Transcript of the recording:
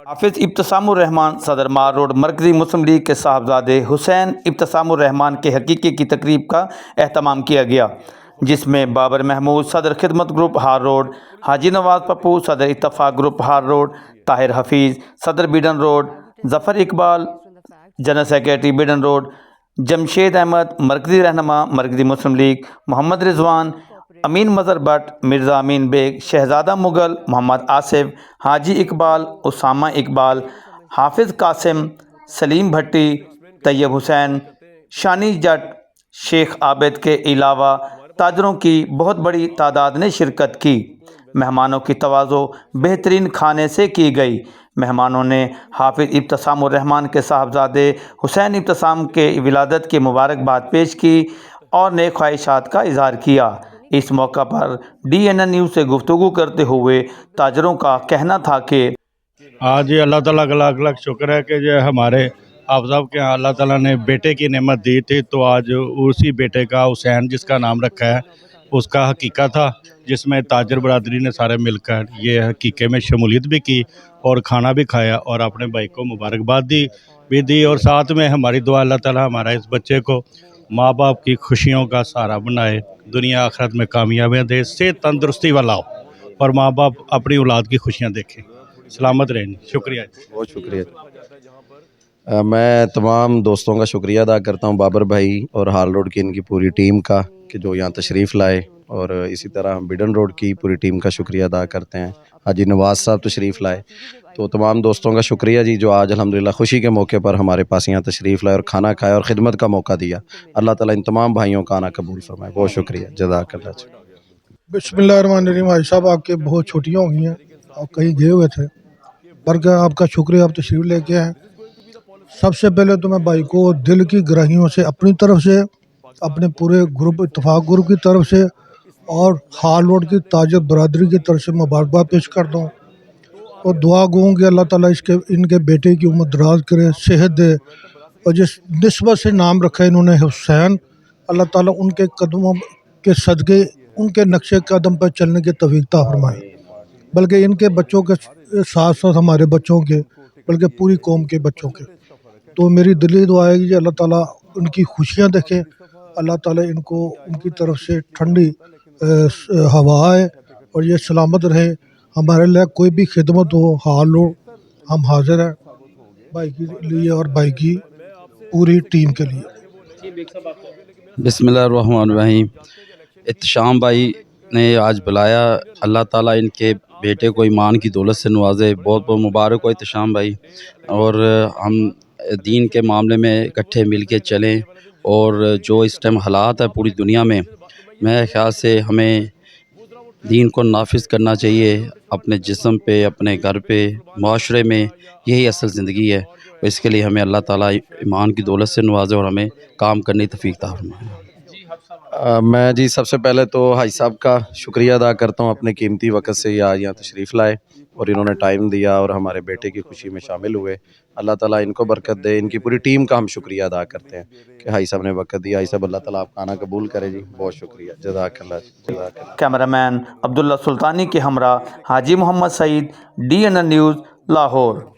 हाफिज इब्तिसामुर रहमान सदर मार रोड मरकज़ी मुस्लिम लीग के साहबजादे हुसैन इब्तिसामुर रहमान के हकीक़े की तकरीब का एहतमाम किया गया, जिसमें बाबर महमूद सदर खिदमत ग्रुप हार रोड, हाजी नवाज पप्पू सदर Ittefaq group hall road, Tahir Hafeez सदर Beadon road, Zafar Iqbal general secretary Beadon road, Jamshed Ahmed मरकज़ी रहनुमा मरकज़ी मुस्लिम लीग, मोहम्मद रिजवान, अमीन मज़र भट्ट, मिर्ज़ा अमीन बेग, शहज़ादा मुग़ल, मोहम्मद आसिफ, हाजी इकबाल, उसामा इकबाल, हाफिज़ कासिम, सलीम भट्टी, तैयब हुसैन, शानी जट, शेख आबिद के अलावा ताजरों की बहुत बड़ी तादाद ने शिरकत की। मेहमानों की तवाज़ो बेहतरीन खाने से की गई। मेहमानों ने हाफिज़ इब्तिसामुर रहमान के साहबजादे हुसैन इब्तिसाम के विलादत की मुबारकबाद पेश की और नेक ख्वाहिशात का इज़हार किया। इस मौका पर DNN न्यूज़ से गुफ्तगू करते हुए ताजरों का कहना था कि आज ये अल्लाह ताला का लाख लाख शुक्र है कि जो हमारे आप साहब के यहाँ अल्लाह ताला ने बेटे की नेमत दी थी, तो आज उसी बेटे का हुसैन जिसका नाम रखा है उसका हकीका था, जिसमें ताजर बरादरी ने सारे मिलकर ये हकीके में शमूलियत भी की और खाना भी खाया और अपने भाई को मुबारकबाद भी दी और साथ में हमारी दुआ अल्लाह ताला हमारा इस बच्चे को माँ बाप की खुशियों का सहारा बनाए, दुनिया आखिरत में कामयाबियाँ दे, सेहत तंदुरुस्ती वाला हो और माँ बाप अपनी औलाद की खुशियाँ देखें, सलामत रहें। शुक्रिया, बहुत शुक्रिया। मैं तमाम दोस्तों का शुक्रिया अदा करता हूँ, बाबर भाई और हाल रोड की इनकी पूरी टीम का कि जो यहाँ तशरीफ़ लाए, और इसी तरह हम बिडन रोड की पूरी टीम का शुक्रिया अदा करते हैं। हाजी नवाज साहब तशरीफ़ लाए, तो तमाम दोस्तों का शुक्रिया जी जो आज अल्हम्दुलिल्लाह खुशी के मौके पर हमारे पास यहाँ तशरीफ़ लाए और खाना खाया और ख़िदमत का मौका दिया। अल्लाह ताला इन तमाम भाइयों का आना कबूल फरमाए। बहुत शुक्रिया, जज़ाकल्लाह। बिस्मिल्लाहिर्रहमानिर्रहीम। भाई साहब आपके बहुत छुट्टियाँ हो गई हैं, आप कहीं गए हुए थे, बल्कि आपका शुक्रिया, आप तशरीफ़ लेके आए। सबसे पहले तो मैं भाई को दिल की गहराइयों से अपनी तरफ से, अपने पूरे ग्रुप इत्तफाक ग्रुप की तरफ से और हाल रोड की ताजर बरादरी की तरफ से मुबारकबाद पेश करता हूँ और दुआ गूँ कि अल्लाह ताला इनके बेटे की उम्र दराज करे, सेहत दे, और जिस निस्बत से नाम रखा है इन्होंने हुसैन, अल्लाह ताला उनके कदमों के सदक़े उनके नक्शे कदम पर चलने की तौफीक फरमाए, बल्कि इनके बच्चों के साथ साथ हमारे बच्चों के, बल्कि पूरी कौम के बच्चों के। तो मेरी दिली दुआ है कि अल्लाह ताला उनकी खुशियाँ देखे, अल्लाह ताला इनको उनकी तरफ से ठंडी हवा है और ये सलामत रहे। हमारे लिए कोई भी खिदमत हो, हाल हो, हम हाजिर हैं भाई के लिए और भाई की पूरी टीम के लिए। बिस्मिल्लाहिर्रहमानिर्रहीम। इत्तिशाम भाई ने आज बुलाया, अल्लाह ताला इनके बेटे को ईमान की दौलत से नवाजे। बहुत बहुत मुबारक हो इत्तिशाम भाई, और हम दीन के मामले में इकट्ठे मिल के चलें, और जो इस टाइम हालात है पूरी दुनिया में, मेरे ख़्याल से हमें दीन को नाफिज करना चाहिए अपने जिस्म पे, अपने घर पे, माशरे में। यही असल ज़िंदगी है, इसके लिए हमें अल्लाह ताला ईमान की दौलत से नवाजे और हमें काम करने की तौफीक अता फरमाए। मैं जी सबसे पहले तो हाई साहब का शुक्रिया अदा करता हूँ, अपने कीमती वक्त से आज यहाँ तशरीफ़ लाए और इन्होंने टाइम दिया और हमारे बेटे की खुशी में शामिल हुए। अल्लाह ताला इनको बरकत दे। इनकी पूरी टीम का हम शुक्रिया अदा करते हैं कि हाई साहब ने वक्त दिया। हाई साहब अल्लाह ताला आपका आना कबूल करे जी, बहुत शुक्रिया, जज़ाकल्लाह। कैमरामैन अब्दुल्ला सुल्तानी के हमरा हाजी मोहम्मद सईद, DNN न्यूज़, लाहौर।